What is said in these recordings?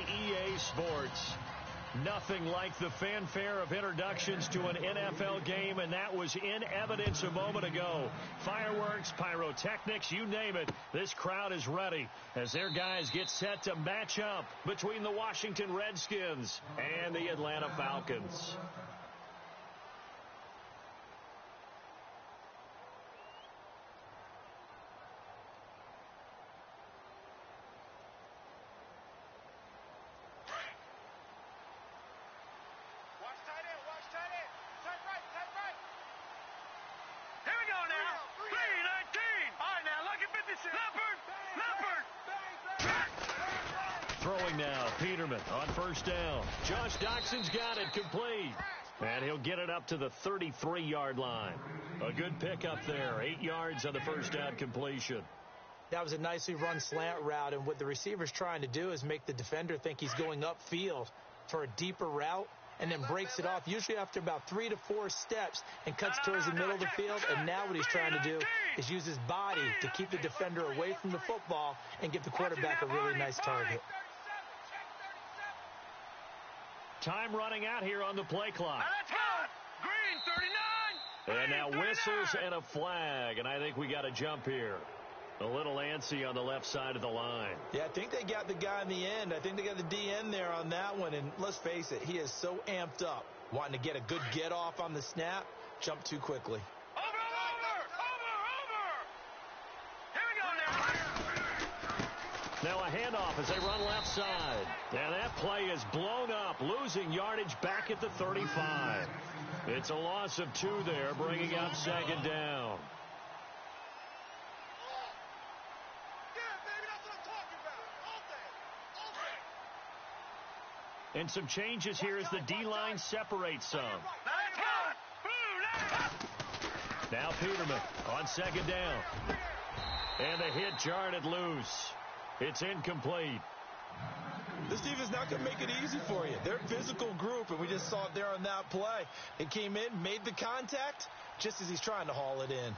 EA Sports. Nothing like the fanfare of introductions to an NFL game, and that was in evidence a moment ago. Fireworks, pyrotechnics, you name it. This crowd is ready as their guys get set to match up between the Washington Redskins and the Atlanta Falcons. Throwing now, Peterman on first down. Josh Doxson's got it complete. And he'll get it up to the 33-yard line. A good pickup there. 8 yards on the first down completion. That was a nicely run slant route, and what the receiver's trying to do is make the defender think he's going upfield for a deeper route, and then breaks it off, usually after about 3 to 4 steps, and cuts towards the middle of the field. And now what he's trying to do is use his body to keep the defender away from the football and give the quarterback a really nice target. Time running out here on the play clock. Now let's go. Green, 39. And now whistles and a flag, and I think we got a jump here. A little antsy on the left side of the line. Yeah, I think they got the guy in the end. I think they got the DN there on that one. And let's face it, he is so amped up, wanting to get a good get off on the snap, jump too quickly. Over. Here we go now. Now a handoff as they run left side. And that play is blown up, losing yardage back at the 35. It's a loss of 2 there, bringing up second down. And some changes here as the D-line separates some. Now Peterman on second down. And the hit jarred it loose. It's incomplete. This defense is not going to make it easy for you. They're a physical group, and we just saw it there on that play. It came in, made the contact, just as he's trying to haul it in.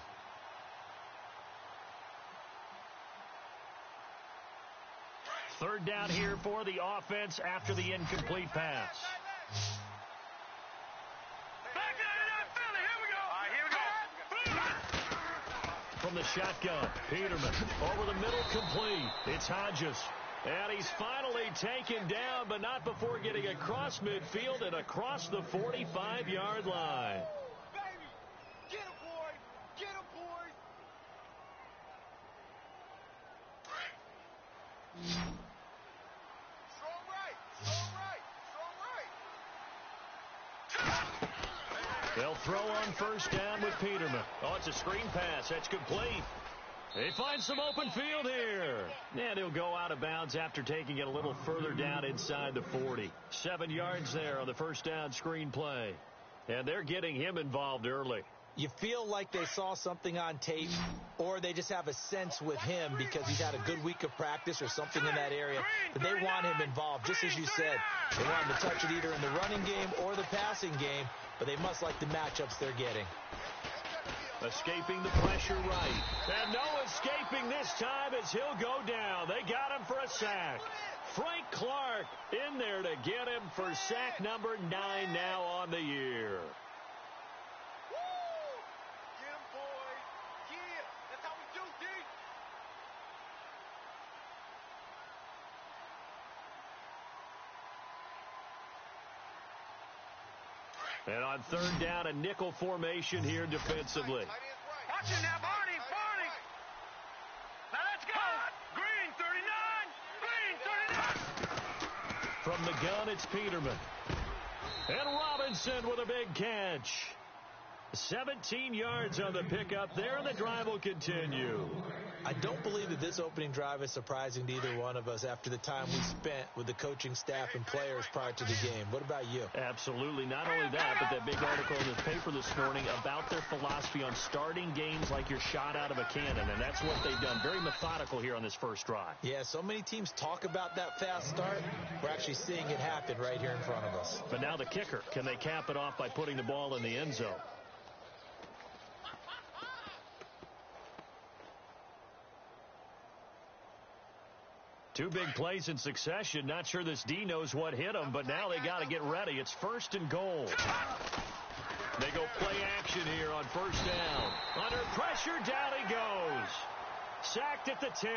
Third down here for the offense after the incomplete pass. Back here we go. From the shotgun, Peterman over the middle, complete. It's Hodges. And he's finally taken down, but not before getting across midfield and across the 45-yard line. Baby, get him, boy. Get him, boy. They'll throw on first down with Peterman. Oh, it's a screen pass. That's complete. They find some open field here. And he'll go out of bounds after taking it a little further down inside the 40. 7 yards there on the first down screen play. And they're getting him involved early. You feel like they saw something on tape, or they just have a sense with him because he's had a good week of practice or something in that area that they want him involved. Just as you said, they want him to touch it either in the running game or the passing game, but they must like the matchups they're getting. Escaping the pressure right. And no escaping this time as he'll go down. They got him for a sack. Frank Clark in there to get him for sack number 9 now on the year. And on third down, a nickel formation here defensively. Watch it now, Barney. Now let's go. Green, 39. From the gun, it's Peterman. And Robinson with a big catch. 17 yards on the pickup there, and the drive will continue. I don't believe that this opening drive is surprising to either one of us after the time we spent with the coaching staff and players prior to the game. What about you? Absolutely. Not only that, but that big article in the paper this morning about their philosophy on starting games like you're shot out of a cannon, and that's what they've done. Very methodical here on this first drive. Yeah, so many teams talk about that fast start. We're actually seeing it happen right here in front of us. But now the kicker. Can they cap it off by putting the ball in the end zone? Two big plays in succession. Not sure this D knows what hit him, but now they got to get ready. It's 1st and goal. They go play action here on 1st down. Under pressure, down he goes. Sacked at the 10.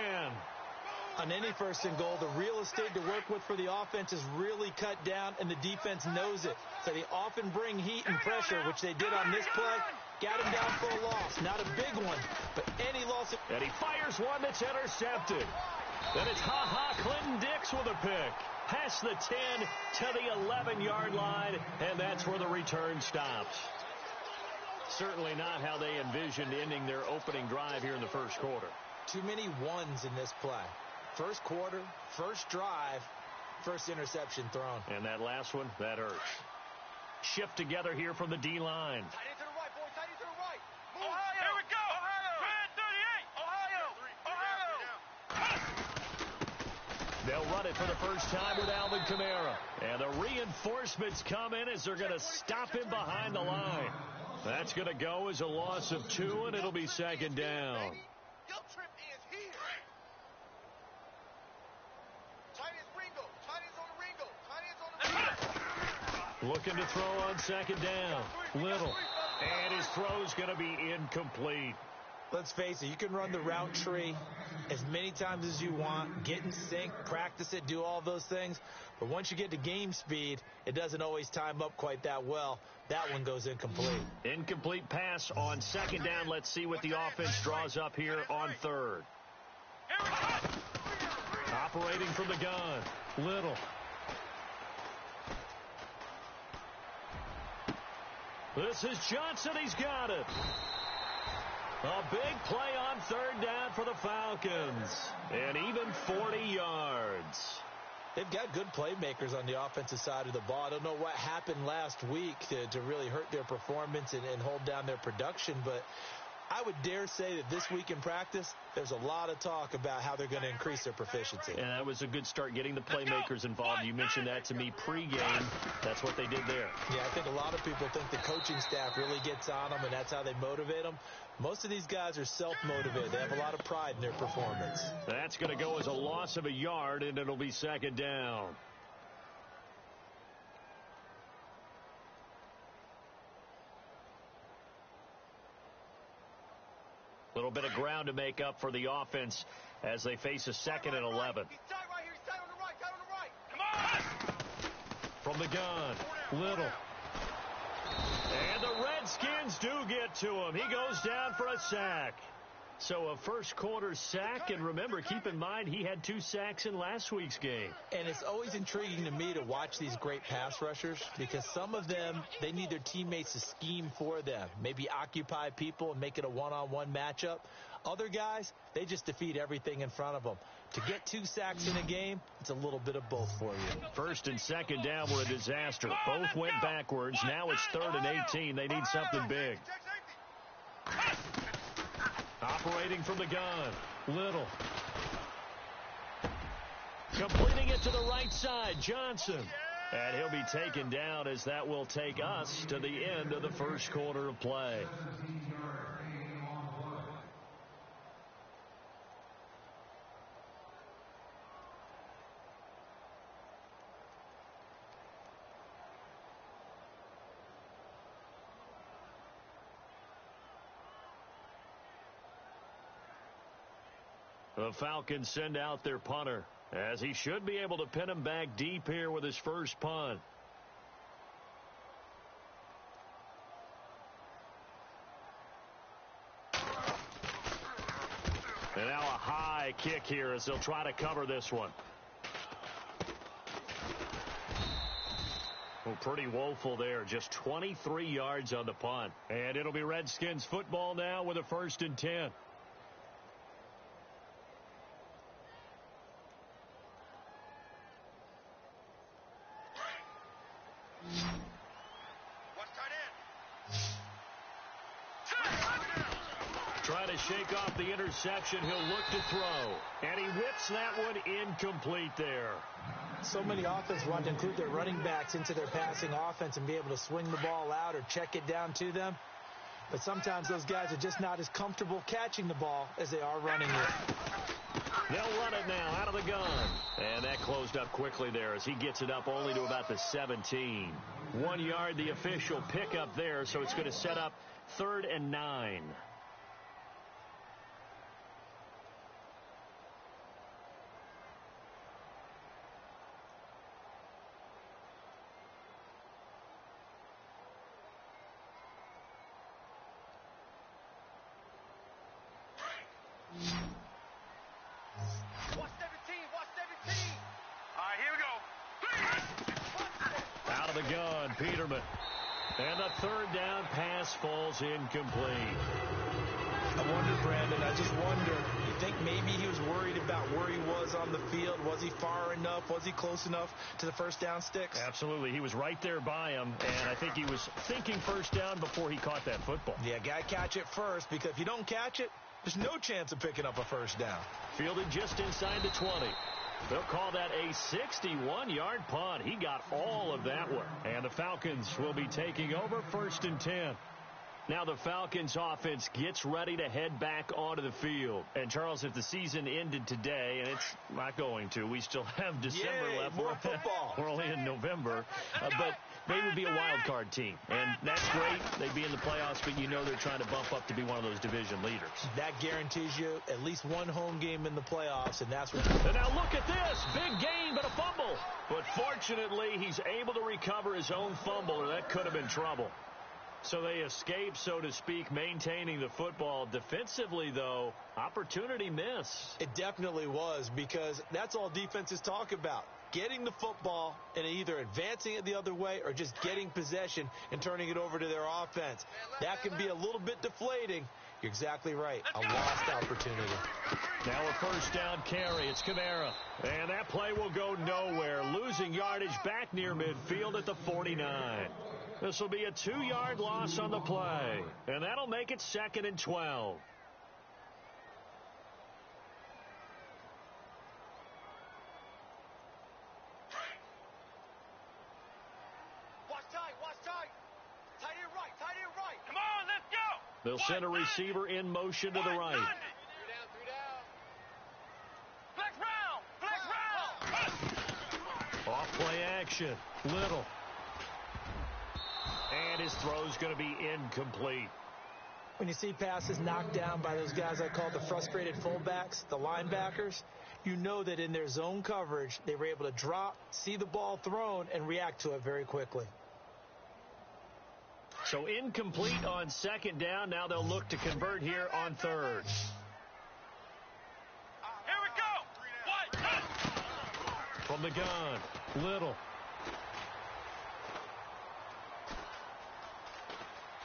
On any 1st and goal, the real estate to work with for the offense is really cut down, and the defense knows it. So they often bring heat and pressure, which they did on this play. Got him down for a loss. Not a big one, but any loss. And he fires one that's intercepted. Then it's Clinton Dix with a pick. Past the 10 to the 11-yard line, and that's where the return stops. Certainly not how they envisioned ending their opening drive here in the 1st quarter. Too many ones in this play. 1st quarter, 1st drive, 1st interception thrown. And that last one, that hurts. Shift together here from the D-line. Tight end to the right, boys. Tight end to the right. Move. Ohio. Here we go. Ohio. Ohio. They'll run it for the first time with Alvin Kamara. And the reinforcements come in as they're going to stop him behind the line. That's going to go as a loss of 2, and it'll be 2nd down. Looking to throw on 2nd down. Little. And his throw's going to be incomplete. Let's face it, you can run the route tree as many times as you want, get in sync, practice it, do all those things. But once you get to game speed, it doesn't always time up quite that well. That one goes incomplete. Incomplete pass on 2nd down. Let's see what the offense draws up here on 3rd. Operating from the gun. Little. This is Johnson. He's got it. A big play on 3rd down for the Falcons. And even 40 yards. They've got good playmakers on the offensive side of the ball. I don't know what happened last week to really hurt their performance and hold down their production, but I would dare say that this week in practice, there's a lot of talk about how they're going to increase their proficiency. And that was a good start getting the playmakers involved. You mentioned that to me pregame. That's what they did there. Yeah, I think a lot of people think the coaching staff really gets on them, and that's how they motivate them. Most of these guys are self-motivated. They have a lot of pride in their performance. That's going to go as a loss of a yard, and it'll be 2nd down. Little bit of ground to make up for the offense as they face a 2nd and 11. He's tight right here. He's tight on the right. Tight on the right. Come on. From the gun, Little. And the Redskins do get to him. He goes down for a sack. So a 1st quarter sack, and remember, keep in mind he had 2 sacks in last week's game. And it's always intriguing to me to watch these great pass rushers because some of them, they need their teammates to scheme for them, maybe occupy people and make it a one-on-one matchup. Other guys, they just defeat everything in front of them. To get 2 sacks in a game, it's a little bit of both for you. 1st and 2nd down were a disaster. Both went backwards. Now it's 3rd and 18. They need something big. Operating from the gun, Little. Completing it to the right side, Johnson. And he'll be taken down as that will take us to the end of the 1st quarter of play. The Falcons send out their punter, as he should be able to pin him back deep here with his first punt. And now a high kick here as they'll try to cover this one. Well, pretty woeful there. Just 23 yards on the punt. And it'll be Redskins football now with a 1st and 10. Trying to shake off the interception. He'll look to throw. And he whips that one incomplete there. So many offenses want to include their running backs into their passing offense and be able to swing the ball out or check it down to them. But sometimes those guys are just not as comfortable catching the ball as they are running it. They'll run it now out of the gun. And that closed up quickly there as he gets it up only to about the 17. 1 yard, the official pickup there, so it's going to set up 3rd and 9. Watch 17. All right, here we go. Out of the gun, Peterman. And the 3rd down pass falls incomplete. I wonder, Brandon, I just wonder, you think maybe he was worried about where he was on the field? Was he far enough? Was he close enough to the first down sticks? Absolutely. He was right there by him, and I think he was thinking first down before he caught that football. Yeah, got to catch it first, because if you don't catch it, there's no chance of picking up a first down. Fielded just inside the 20. They'll call that a 61-yard punt. He got all of that one. And the Falcons will be taking over 1st and 10. Now the Falcons offense gets ready to head back onto the field. And, Charles, if the season ended today, and it's not going to, we still have December left. More football. We're only in November. But they would be a wild card team. And that's great. They'd be in the playoffs, but you know they're trying to bump up to be one of those division leaders. That guarantees you at least one home game in the playoffs, and that's what And now look at this. Big gain, but a fumble. But fortunately, he's able to recover his own fumble, or that could have been trouble. So they escape, so to speak, maintaining the football. Defensively, though, opportunity miss. It definitely was, because that's all defenses talk about. Getting the football and either advancing it the other way or just getting possession and turning it over to their offense. That can be a little bit deflating. You're exactly right. A lost opportunity. Now a first down carry. It's Kamara. And that play will go nowhere. Losing yardage back near midfield at the 49. This will be a 2-yard loss on the play. And that'll make it 2nd and 12. Watch tight. Tight end right. Come on, let's go. They'll send a receiver in motion to the right. 3 down. Flex round. Off play action. Little. And his throw's going to be incomplete. When you see passes knocked down by those guys I call the frustrated fullbacks, the linebackers, you know that in their zone coverage, they were able to drop, see the ball thrown, and react to it very quickly. So incomplete on 2nd down. Now they'll look to convert here on 3rd. Here we go. From the gun, Little.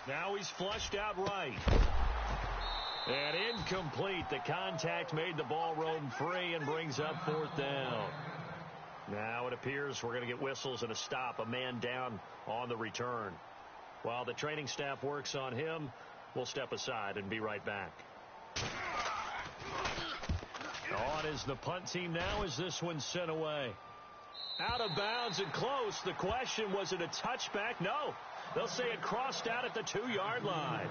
Now he's flushed out right. And incomplete. The contact made the ball roam free and brings up 4th down. Now it appears we're going to get whistles and a stop. A man down on the return. While the training staff works on him, we'll step aside and be right back. On is the punt team now as this one's sent away. Out of bounds and close. The question, was it a touchback? No. They'll say it crossed out at the 2-yard line.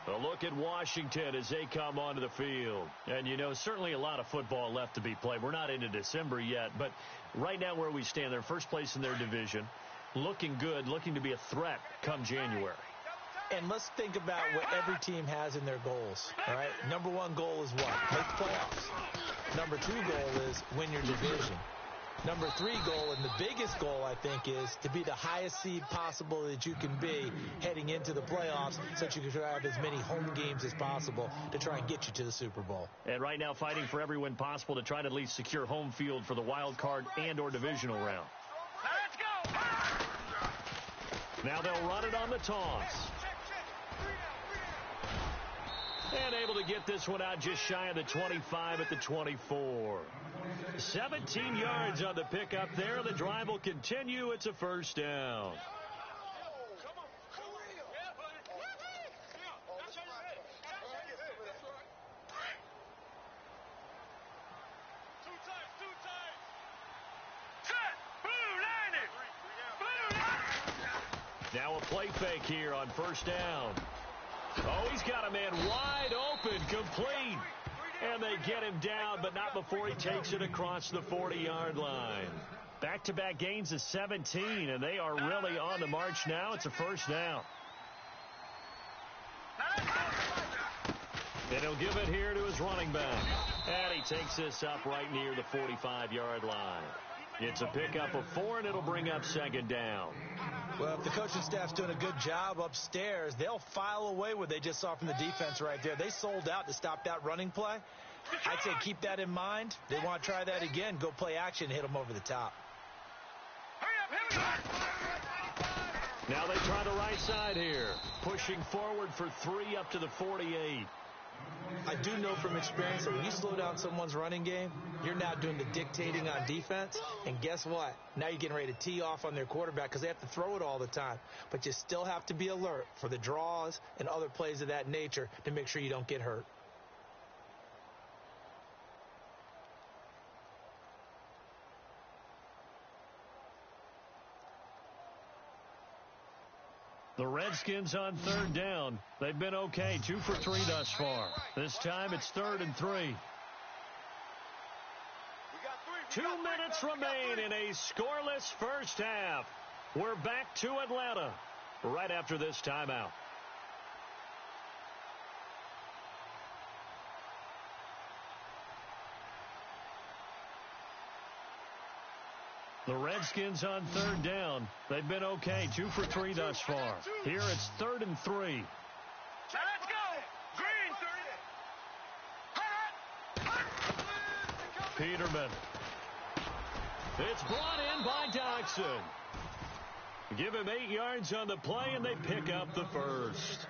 A look at Washington as they come onto the field. And, you know, certainly a lot of football left to be played. We're not into December yet, but right now where we stand, they're first place in their division. Looking good, looking to be a threat come January. And let's think about what every team has in their goals. All right, number 1 goal is what? Make the playoffs. Number 2 goal is win your division. Number 3 goal, and the biggest goal, I think, is to be the highest seed possible that you can be heading into the playoffs, so that you can have as many home games as possible to try and get you to the Super Bowl. And right now fighting for every win possible to try to at least secure home field for the wild card and or divisional round. Let's go. Now they'll run it on the toss. And able to get this one out just shy of the 25 at the 24. 17 yards on the pickup there. The drive will continue. It's a first down. Now a play fake here on first down. Oh, he's got a man wide open, complete. And they get him down, but not before he takes it across the 40-yard line. Back-to-back gains of 17, and they are really on the march now. It's a first down. And he'll give it here to his running back. And he takes this up right near the 45-yard line. It's a pickup of 4, and it'll bring up second down. Well, if the coaching staff's doing a good job upstairs, they'll file away what they just saw from the defense right there. They sold out to stop that running play. I'd say keep that in mind. They want to try that again. Go play action, hit them over the top. Now they try the right side here. Pushing forward for 3 up to the 48. I do know from experience that when you slow down someone's running game, you're now doing the dictating on defense. And guess what? Now you're getting ready to tee off on their quarterback because they have to throw it all the time. But you still have to be alert for the draws and other plays of that nature to make sure you don't get hurt. The Redskins on third down. They've been okay, 2 for 3 thus far. This time it's 3rd and 3. 2 minutes remain in a scoreless first half. We're back to Atlanta right after this timeout. The Redskins on third down. They've been okay, 2 for 3 thus far. Here it's 3rd and 3. Now let's go. Green. Peterman. It's brought in by Doxson. Give him 8 yards on the play, and they pick up the first.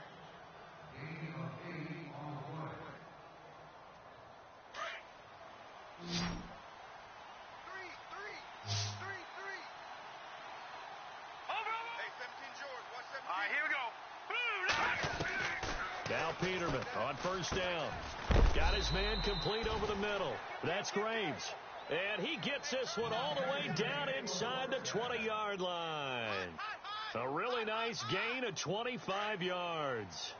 Now Peterman on first down. Got his man complete over the middle. That's Graves. And he gets this one all the way down inside the 20-yard line. A really nice gain of 25 yards.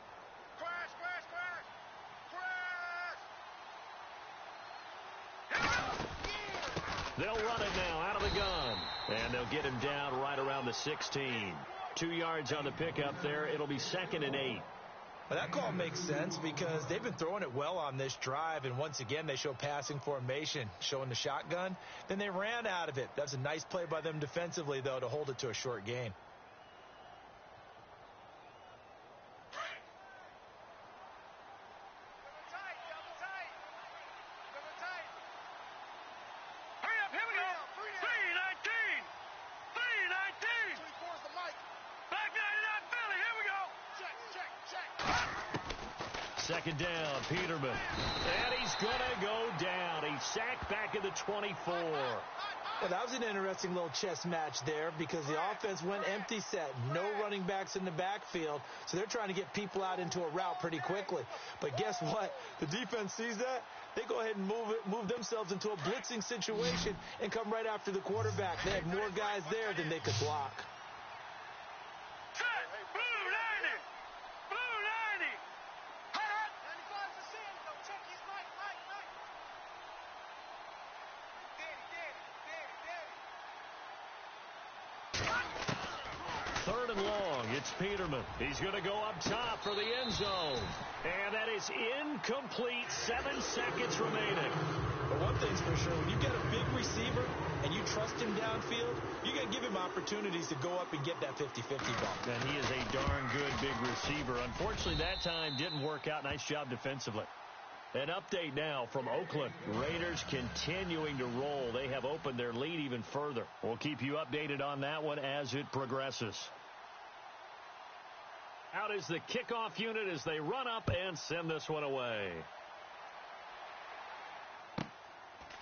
They'll run it now out of the gun. And they'll get him down right around the 16. 2 yards on the pickup there. It'll be 2nd and 8. Well, that call makes sense because they've been throwing it well on this drive, and once again they show passing formation, showing the shotgun. Then they ran out of it. That's a nice play by them defensively, though, to hold it to a short gain. Second down, Peterman. And he's going to go down. He's sacked back at the 24. Well, that was an interesting little chess match there because the offense went empty set. No running backs in the backfield, so they're trying to get people out into a route pretty quickly. But guess what? The defense sees that. They go ahead and move themselves into a blitzing situation and come right after the quarterback. They had more guys there than they could block. Third and long. It's Peterman. He's going to go up top for the end zone. And that is incomplete. 7 seconds remaining. But one thing's for sure, when you get a big receiver and you trust him downfield, you got to give him opportunities to go up and get that 50-50 ball. And he is a darn good big receiver. Unfortunately, that time didn't work out. Nice job defensively. An update now from Oakland. Raiders continuing to roll. They have opened their lead even further. We'll keep you updated on that one as it progresses. Out is the kickoff unit as they run up and send this one away.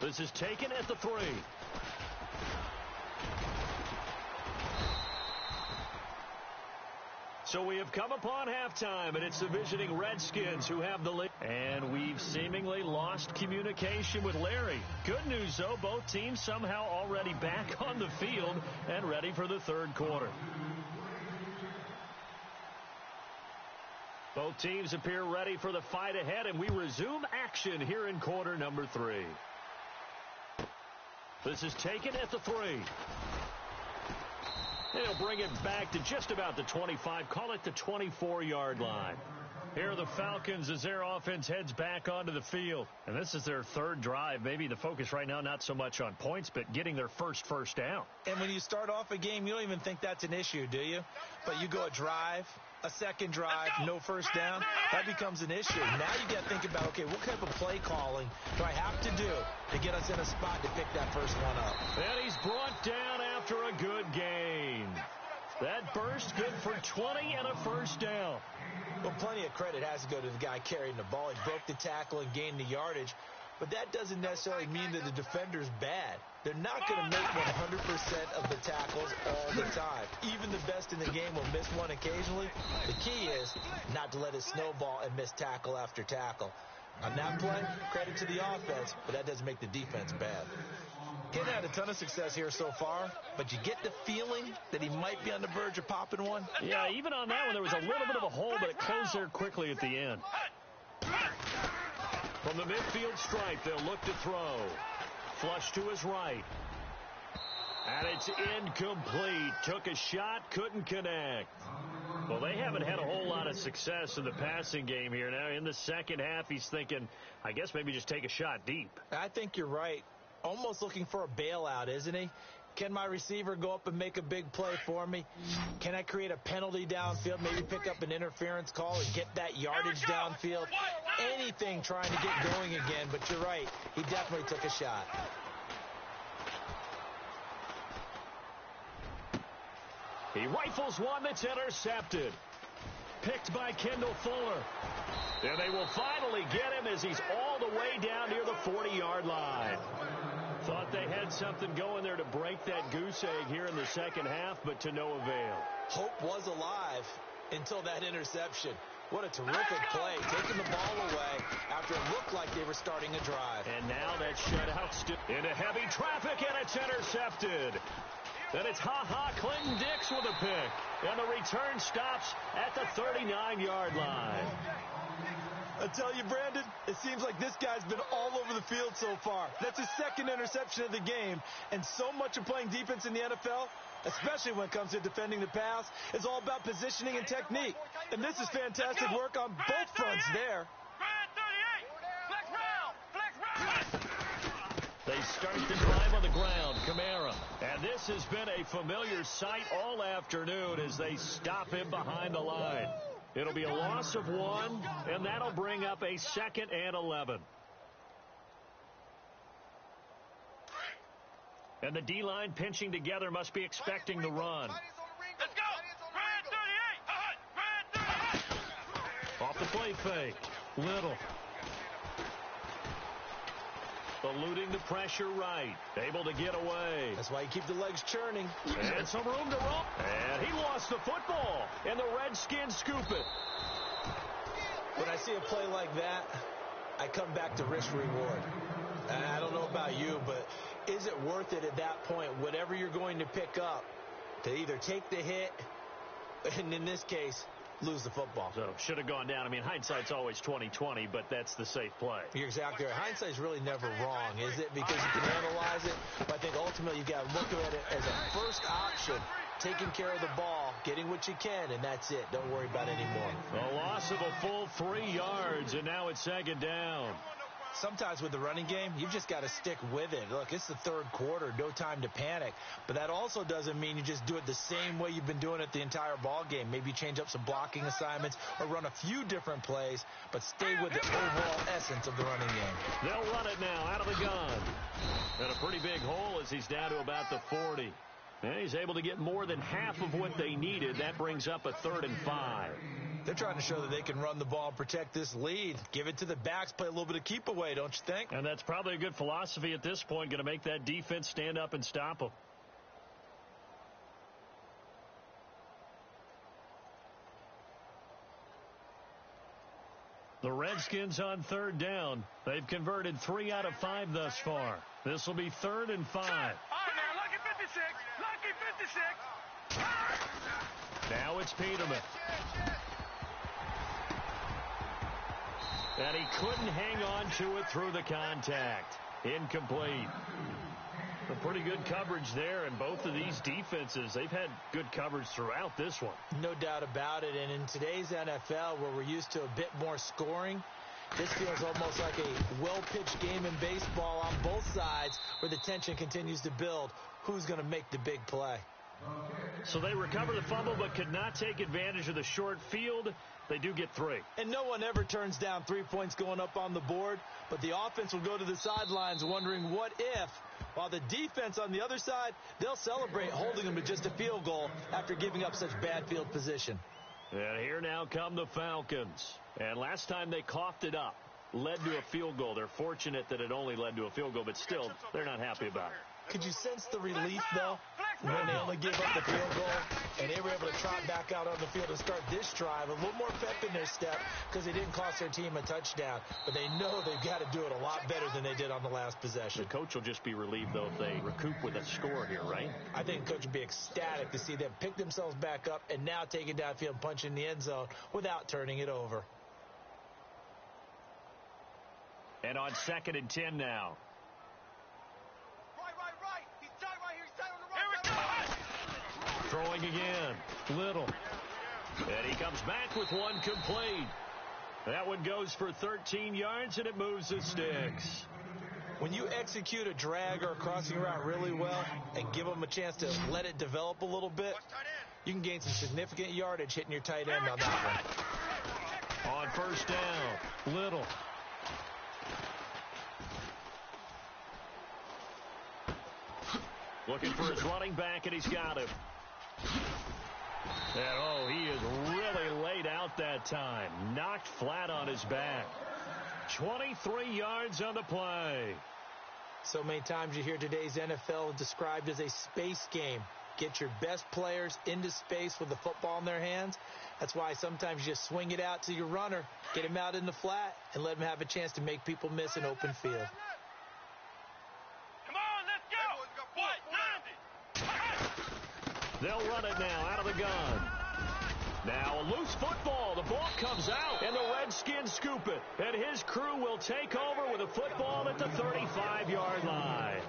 This is taken at the 3. So we have come upon halftime, and it's the visiting Redskins who have the lead. And we've seemingly lost communication with Larry. Good news, though, both teams somehow already back on the field and ready for the third quarter. Both teams appear ready for the fight ahead, and we resume action here in quarter number 3. This is taken at the 3. They'll bring it back to just about the 25, call it the 24-yard line. Here are the Falcons as their offense heads back onto the field. And this is their third drive. Maybe the focus right now not so much on points, but getting their first down. And when you start off a game, you don't even think that's an issue, do you? But you go a drive, a second drive, no first down, that becomes an issue. Now you got to think about, okay, what type of play calling do I have to do to get us in a spot to pick that first one up? And he's brought down after a good gain. That burst good for 20 and a first down. Well, plenty of credit has to go to the guy carrying the ball. He broke the tackle and gained the yardage. But that doesn't necessarily mean that the defender's bad. They're not going to make 100% of the tackles all the time. Even the best in the game will miss one occasionally. The key is not to let it snowball and miss tackle after tackle. On that play, credit to the offense, but that doesn't make the defense bad. Kid had a ton of success here so far, but you get the feeling that he might be on the verge of popping one. Yeah, even on that one, there was a little bit of a hole, but it closed there quickly at the end. From the midfield stripe, they'll look to throw. Flush to his right. And it's incomplete. Took a shot, couldn't connect. Well, they haven't had a whole lot of success in the passing game here. Now, in the second half, he's thinking, I guess maybe just take a shot deep. I think you're right. Almost looking for a bailout, isn't he? Can my receiver go up and make a big play for me? Can I create a penalty downfield, maybe pick up an interference call and get that yardage downfield? Anything trying to get going again, but you're right. He definitely took a shot. He rifles one that's intercepted. Picked by Kendall Fuller. And they will finally get him as he's all the way down near the 40-yard line. Thought they had something going there to break that goose egg here in the second half, but to no avail. Hope was alive until that interception. What a terrific play, taking the ball away after it looked like they were starting a drive. And now that shutout into heavy traffic, and it's intercepted. Then it's Clinton-Dix with a pick. And the return stops at the 39-yard line. I tell you, Brandon, it seems like this guy's been all over the field so far. That's his second interception of the game. And so much of playing defense in the NFL, especially when it comes to defending the pass, is all about positioning and technique. And this is fantastic work on both fronts there. They start the drive on the ground. Kamara. And this has been a familiar sight all afternoon as they stop him behind the line. It'll be a loss of 1, and that'll bring up a 2nd and 11. And the D-line pinching together must be expecting the run. Let's go. Off the play fake. Little. Eluding the pressure right. Able to get away. That's why you keep the legs churning. And some room to roll. And he lost the football. And the Redskins scoop it. When I see a play like that, I come back to risk-reward. I don't know about you, but is it worth it at that point, whatever you're going to pick up, to either take the hit, and in this case, lose the football? So should have gone down. I mean, hindsight's always 20/20, but that's the safe play. You're exactly right. Hindsight's really never wrong, is it? Because you can analyze it, but I think ultimately you got to look at it as a first option, taking care of the ball, getting what you can, and that's it. Don't worry about it anymore. A loss of a full 3 yards, and now it's 2nd down. Sometimes with the running game, you've just got to stick with it. Look, it's the third quarter, no time to panic. But that also doesn't mean you just do it the same way you've been doing it the entire ball game. Maybe change up some blocking assignments or run a few different plays, but stay with the overall essence of the running game. They'll run it now out of the gun. And a pretty big hole as he's down to about the 40. And he's able to get more than half of what they needed. That brings up a 3rd and 5. They're trying to show that they can run the ball and protect this lead. Give it to the backs, play a little bit of keep away, don't you think? And that's probably a good philosophy at this point, going to make that defense stand up and stop them. The Redskins on 3rd down. They've converted 3 out of 5 thus far. This will be 3rd and 5. All right, now, lucky 56. Lucky 56. Now it's Peterman. And he couldn't hang on to it through the contact. Incomplete. A pretty good coverage there, and both of these defenses, they've had good coverage throughout this one. No doubt about it, and in today's NFL, where we're used to a bit more scoring, this feels almost like a well-pitched game in baseball on both sides where the tension continues to build. Who's going to make the big play? So they recover the fumble but could not take advantage of the short field. They do get 3. And no one ever turns down 3 points going up on the board, but the offense will go to the sidelines wondering what if, while the defense on the other side, they'll celebrate holding them to just a field goal after giving up such bad field position. And here now come the Falcons. And last time they coughed it up, led to a field goal. They're fortunate that it only led to a field goal, but still, they're not happy about it. Could you sense the relief, though, when they only gave up the field goal and they were able to trot back out on the field and start this drive? A little more pep in their step because they didn't cost their team a touchdown, but they know they've got to do it a lot better than they did on the last possession. The coach will just be relieved, though, if they recoup with a score here, right? I think the coach would be ecstatic to see them pick themselves back up and now take it downfield and punch in the end zone without turning it over. And on 2nd and 10 now. Right. He's tight right here. He's tight on the right. Throwing again. Little. And he comes back with one complete. That one goes for 13 yards, and it moves the sticks. When you execute a drag or a crossing route really well and give them a chance to let it develop a little bit, you can gain some significant yardage hitting your tight end on that one. On 1st down, Little. Looking for his running back, and he's got him. And, he is really laid out that time. Knocked flat on his back. 23 yards on the play. So many times you hear today's NFL described as a space game. Get your best players into space with the football in their hands. That's why sometimes you just swing it out to your runner, get him out in the flat, and let him have a chance to make people miss an open field. They'll run it now out of the gun. Now a loose football. The ball comes out, and the Redskins scoop it. And his crew will take over with a football at the 35-yard line.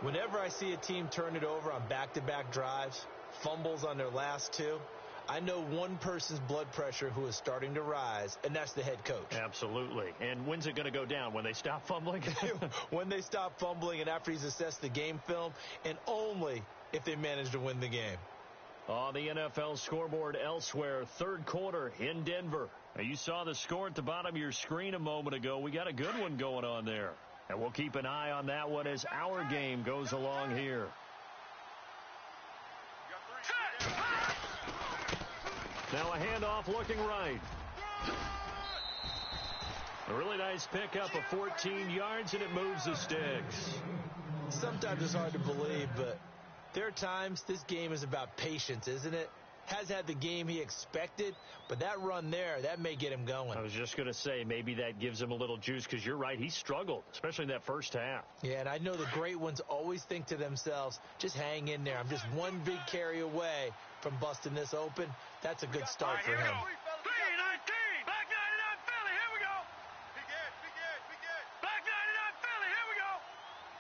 Whenever I see a team turn it over on back-to-back drives, fumbles on their last 2, I know one person's blood pressure who is starting to rise, and that's the head coach. Absolutely. And when's it going to go down? When they stop fumbling? When they stop fumbling and after he's assessed the game film, and only if they manage to win the game. On the NFL scoreboard elsewhere, 3rd quarter in Denver. Now, you saw the score at the bottom of your screen a moment ago. We got a good one going on there. And we'll keep an eye on that one as our game goes along here. Now a handoff looking right. A really nice pickup of 14 yards, and it moves the sticks. Sometimes it's hard to believe, but there are times this game is about patience, isn't it? Has had the game he expected, but that run there, that may get him going. I was just going to say, maybe that gives him a little juice, because you're right, he struggled, especially in that first half. Yeah, and I know the great ones always think to themselves, just hang in there. I'm just one big carry away from busting this open. That's a good start for him. Back 99 Philly, here we go. Back 99 Philly, here we go.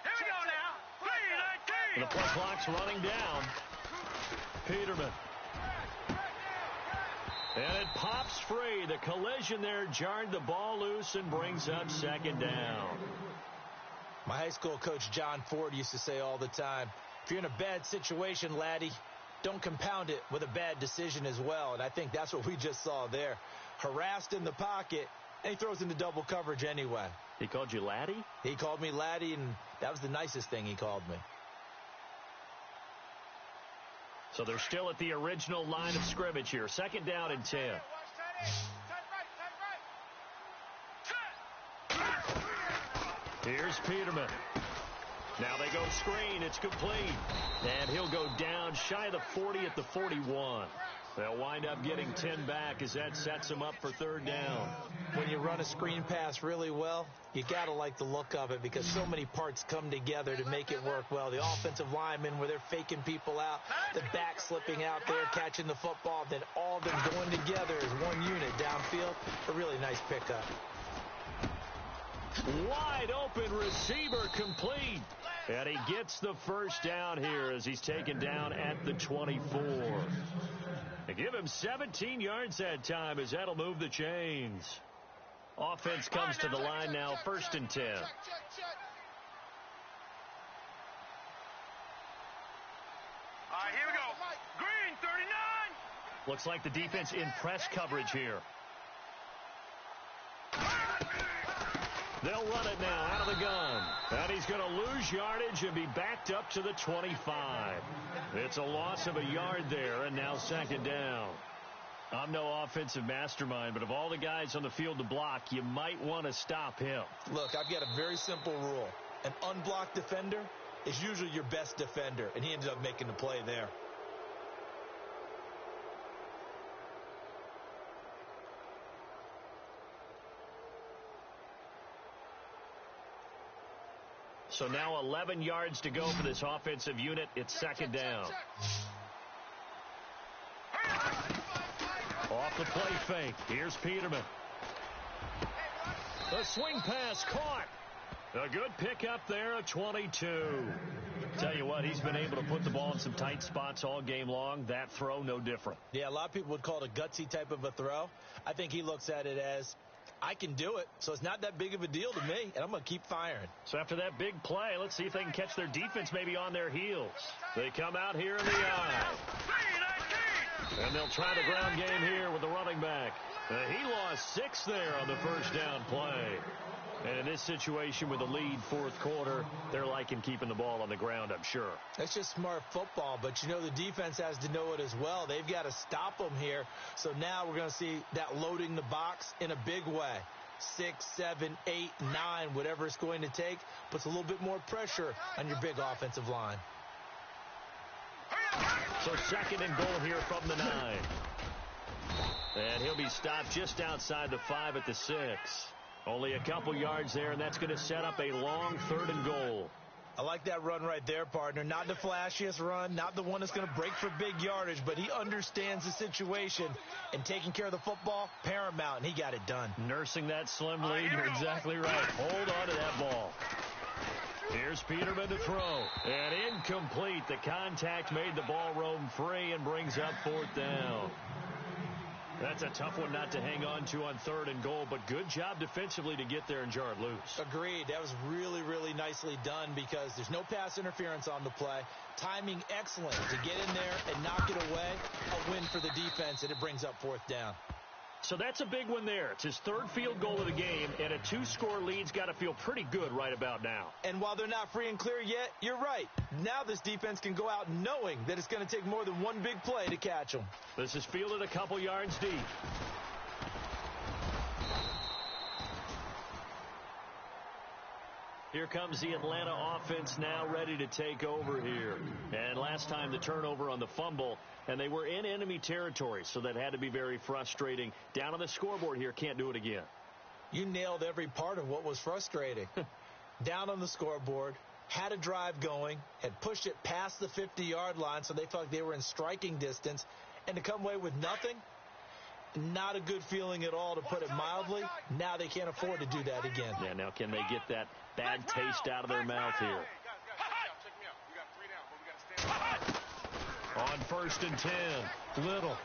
Here we go now. 3-19. And the play clock's running down. Peterman. And it pops free. The collision there jarred the ball loose and brings up 2nd down. My high school coach, John Ford, used to say all the time, if you're in a bad situation, laddie, don't compound it with a bad decision as well. And I think that's what we just saw there. Harassed in the pocket, and he throws into double coverage anyway. He called you laddie? He called me laddie, and that was the nicest thing he called me. So they're still at the original line of scrimmage here. 2nd down and 10. Here's Peterman. Now they go screen. It's complete. And he'll go down shy of the 40 at the 41. They'll wind up getting 10 back as that sets them up for 3rd down. When you run a screen pass really well, you got to like the look of it because so many parts come together to make it work well. The offensive linemen where they're faking people out, the back slipping out there, catching the football, then all of them going together as one unit downfield. A really nice pickup. Wide open receiver complete. And he gets the first down here as he's taken down at the 24. They give him 17 yards that time as that'll move the chains. Offense comes to the line now, 1st and 10. All right, here we go. Green, 39. Looks like the defense in press coverage here. They'll run it now out of the gun. And he's going to lose yardage and be backed up to the 25. It's a loss of a yard there, and now 2nd down. I'm no offensive mastermind, but of all the guys on the field to block, you might want to stop him. Look, I've got a very simple rule. An unblocked defender is usually your best defender, and he ended up making the play there. So now 11 yards to go for this offensive unit. It's 2nd down. Off the play fake. Here's Peterman. The swing pass caught. A good pickup there at 22. Tell you what, he's been able to put the ball in some tight spots all game long. That throw, no different. Yeah, a lot of people would call it a gutsy type of a throw. I think he looks at it as, I can do it, so it's not that big of a deal to me, and I'm going to keep firing. So after that big play, let's see if they can catch their defense maybe on their heels. They come out here in the eye. And they'll try the ground game here with the running back. He lost 6 there on the 1st down play. And in this situation with the lead 4th quarter, they're liking keeping the ball on the ground, I'm sure. That's just smart football, but you know the defense has to know it as well. They've got to stop them here. So now we're going to see that loading the box in a big way. 6, 7, 8, 9, whatever it's going to take, puts a little bit more pressure on your big offensive line. So 2nd and goal here from the 9. And he'll be stopped just outside the 5 at the 6. Only a couple yards there, and that's going to set up a long 3rd and goal. I like that run right there, partner. Not the flashiest run, not the one that's going to break for big yardage, but he understands the situation, and taking care of the football, paramount, and he got it done. Nursing that slim lead, you're exactly right. Hold on to that ball. Here's Peterman to throw, and incomplete. The contact made the ball roam free and brings up 4th down. That's a tough one not to hang on to on 3rd and goal, but good job defensively to get there and jar it loose. Agreed. That was really, really nicely done because there's no pass interference on the play. Timing excellent to get in there and knock it away. A win for the defense, and it brings up 4th down. So that's a big one there. It's his 3rd field goal of the game, and a 2-score lead's got to feel pretty good right about now. And while they're not free and clear yet, you're right. Now this defense can go out knowing that it's going to take more than one big play to catch them. This is fielded a couple yards deep. Here comes the Atlanta offense now ready to take over here. And last time the turnover on the fumble, and they were in enemy territory, so that had to be very frustrating. Down on the scoreboard here, can't do it again. You nailed every part of what was frustrating. Down on the scoreboard, had a drive going, had pushed it past the 50-yard line, so they felt like they were in striking distance, and to come away with nothing, not a good feeling at all, to put it mildly. Now they can't afford to do that again. Yeah, now can they get that bad taste out of their mouth here? On 1st and 10, Little.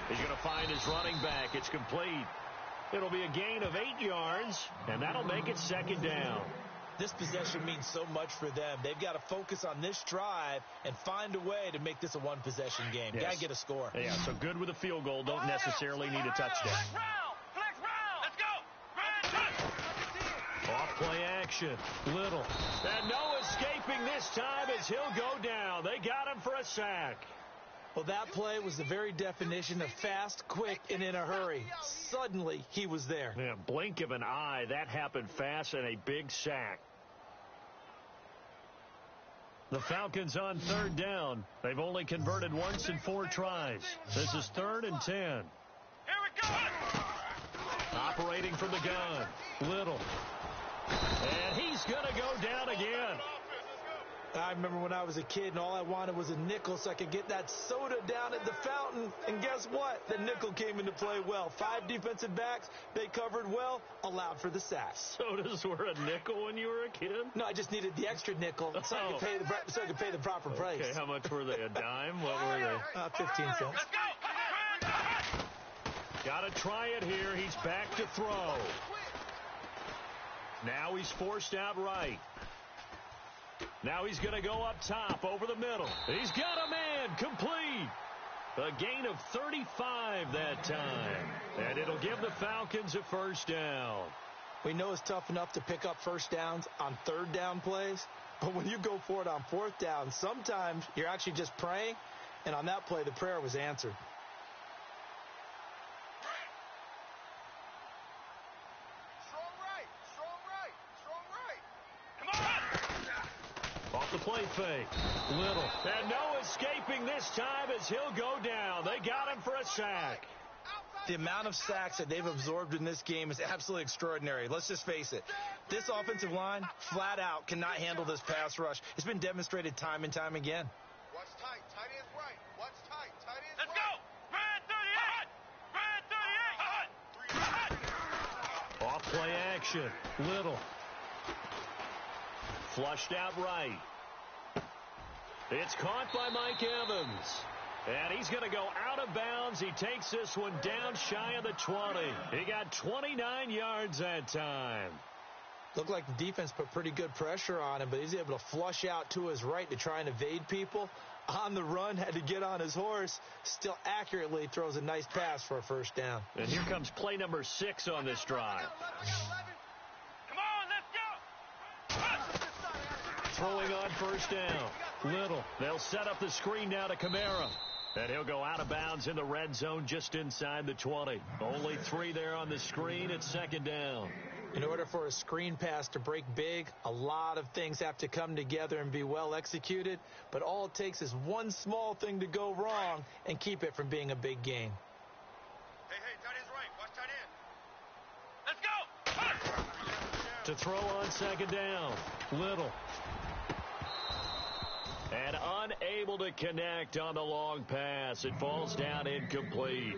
He's going to find his running back. It's complete. It'll be a gain of 8 yards, and that'll make it 2nd down. This possession means so much for them. They've got to focus on this drive and find a way to make this a one-possession game. Yes. Got to get a score. Yeah, so good with a field goal. Don't necessarily need a touchdown. Flex round. Let's go. Off play action. Little. And no escaping this time as he'll go down. They got him for a sack. Well, that play was the very definition of fast, quick, and in a hurry. Suddenly, he was there. Yeah, blink of an eye. That happened fast and a big sack. The Falcons on 3rd down. They've only converted once in 4 tries. This is 3rd and 10. Here we go. Operating from the gun. Little. And he's going to go down again. I remember when I was a kid and all I wanted was a nickel so I could get that soda down at the fountain. And guess what? The nickel came into play well. 5 defensive backs, they covered well, allowed for the sack. Sodas were a nickel when you were a kid? No, I just needed the extra nickel so I could pay the proper price. Okay, how much were they? A dime? What were they? 15 cents. Let's go. Got to try it here. He's back to throw. Now he's forced out right. Now he's going to go up top over the middle. He's got a man complete. A gain of 35 that time. And it'll give the Falcons a first down. We know it's tough enough to pick up first downs on third down plays. But when you go for it on fourth down, sometimes you're actually just praying. And on that play, the prayer was answered. Off the play fake. Little. And no escaping this time as he'll go down. They got him for a sack. The amount of sacks that they've absorbed in this game is absolutely extraordinary. Let's just face it. This offensive line, flat out, cannot handle this pass rush. It's been demonstrated time and time again. Watch tight. Tight end's right. Watch tight. Tight end's Let's right. go. Red 38. Red 38. Off play action. Little. Flushed out right. It's caught by Mike Evans. And he's going to go out of bounds. He takes this one down shy of the 20. He got 29 yards that time. Looked like the defense put pretty good pressure on him, but he's able to flush out to his right to try and evade people. On the run, had to get on his horse. Still accurately throws a nice pass for a first down. And here comes play number 6 on this drive. Come on, let's go. Throwing on first down. Little. They'll set up the screen now to Kamara. And he'll go out of bounds in the red zone just inside the 20. Only 3 there on the screen. It's second down. In order for a screen pass to break big, a lot of things have to come together and be well executed. But all it takes is one small thing to go wrong and keep it from being a big gain. Hey, tight end's right. Watch tight end. Let's go. To throw on second down. Little. And unable to connect on the long pass. It falls down incomplete.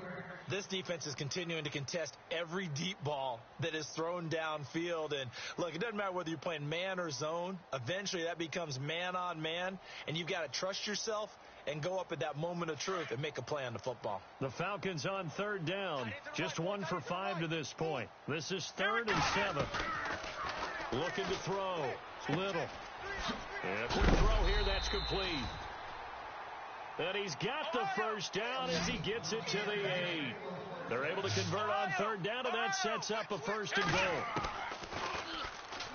This defense is continuing to contest every deep ball that is thrown downfield. And, look, it doesn't matter whether you're playing man or zone. Eventually, that becomes man on man. And you've got to trust yourself and go up at that moment of truth and make a play on the football. The Falcons on third down. Just 1 for 5 to this point. This is 3rd and 7. Looking to throw. Little. And quick throw here, that's complete. And he's got the first down as he gets it to the 8. They're able to convert on third down, and that sets up a first and goal.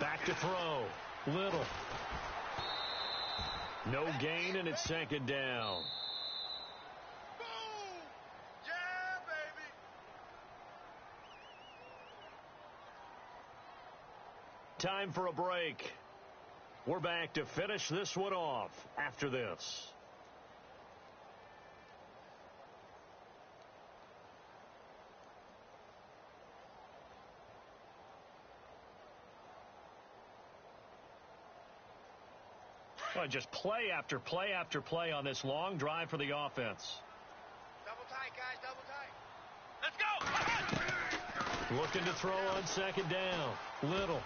Back to throw. Little. No gain, and it's second down. Boom! Yeah, baby! Time for a break. We're back to finish this one off after this. Well, just play after play after play on this long drive for the offense. Double tight, guys. Double tight. Let's go. Looking to throw on second down. Little.